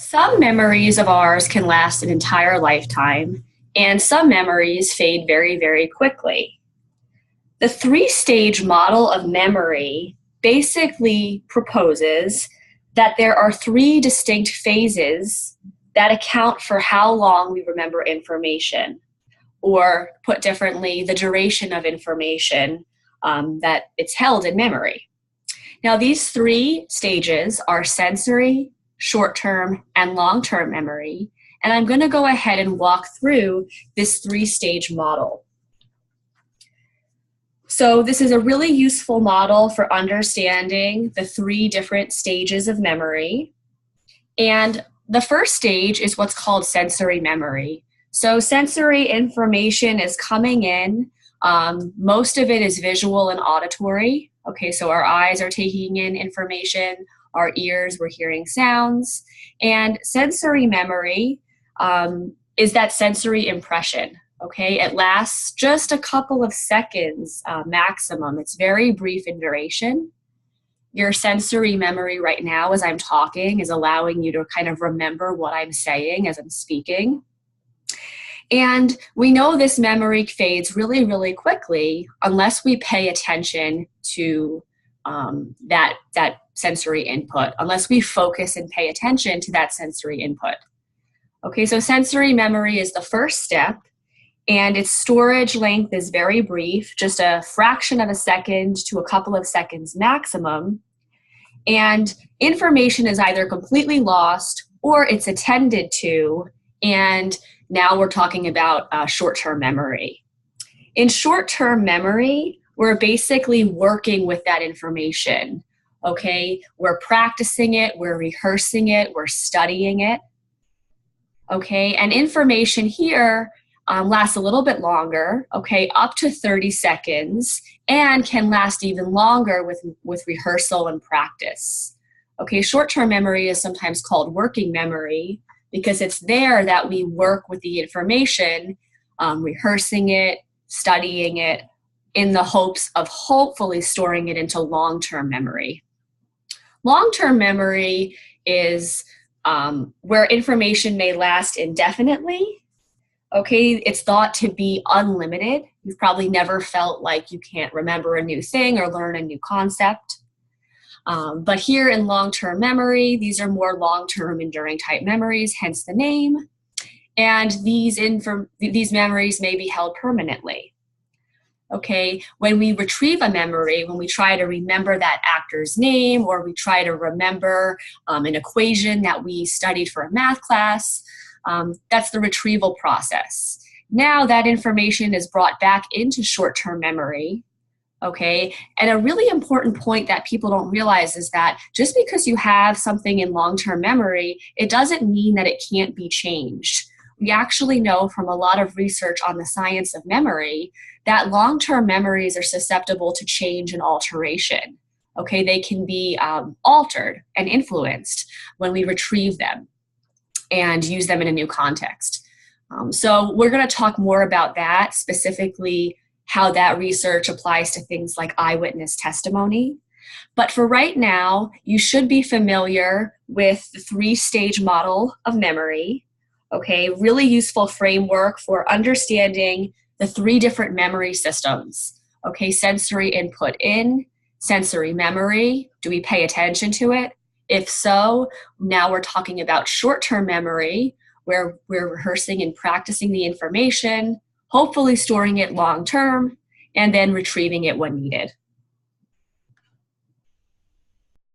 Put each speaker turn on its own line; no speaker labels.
Some memories of ours can last an entire lifetime, and some memories fade very, very quickly. The three-stage model of memory basically proposes that there are three distinct phases that account for how long we remember information, or put differently, the duration of information that it's held in memory. Now, these three stages are sensory, short-term, and long-term memory, and I'm going to go ahead and walk through this three-stage model. So this is a really useful model for understanding the three different stages of memory. And the first stage is what's called sensory memory. So sensory information is coming in. Most of it is visual and auditory. Okay, so our eyes are taking in information, our ears, we're hearing sounds. And sensory memory is that sensory impression. Okay, it lasts just a couple of seconds maximum. It's very brief in duration. Your sensory memory right now as I'm talking is allowing you to kind of remember what I'm saying as I'm speaking. And we know this memory fades really, really quickly unless we pay attention to that sensory input, unless we focus and pay attention to that sensory input. Okay, so sensory memory is the first step, and its storage length is very brief, just a fraction of a second to a couple of seconds maximum. And information is either completely lost or it's attended to, and now we're talking about short-term memory. In short-term memory, we're basically working with that information, okay? We're practicing it, we're rehearsing it, we're studying it, okay? And information here lasts a little bit longer, okay, up to 30 seconds, and can last even longer with rehearsal and practice. Okay, short-term memory is sometimes called working memory because it's there that we work with the information, rehearsing it, studying it, in the hopes of hopefully storing it into long-term memory. Long-term memory is where information may last indefinitely. Okay, it's thought to be unlimited. You've probably never felt like you can't remember a new thing or learn a new concept. But here in long-term memory, these are more long-term enduring type memories, hence the name. And these memories may be held permanently. Okay, when we retrieve a memory, when we try to remember that actor's name, or we try to remember an equation that we studied for a math class, that's the retrieval process. Now that information is brought back into short-term memory, okay? And a really important point that people don't realize is that just because you have something in long-term memory, it doesn't mean that it can't be changed. We actually know from a lot of research on the science of memory that long-term memories are susceptible to change and alteration. Okay, they can be altered and influenced when we retrieve them and use them in a new context. So we're going to talk more about that, specifically how that research applies to things like eyewitness testimony. But for right now, you should be familiar with the three-stage model of memory. Okay, really useful framework for understanding the three different memory systems. Okay, sensory input in, sensory memory, do we pay attention to it? If so, now we're talking about short-term memory, where we're rehearsing and practicing the information, hopefully storing it long-term, and then retrieving it when needed.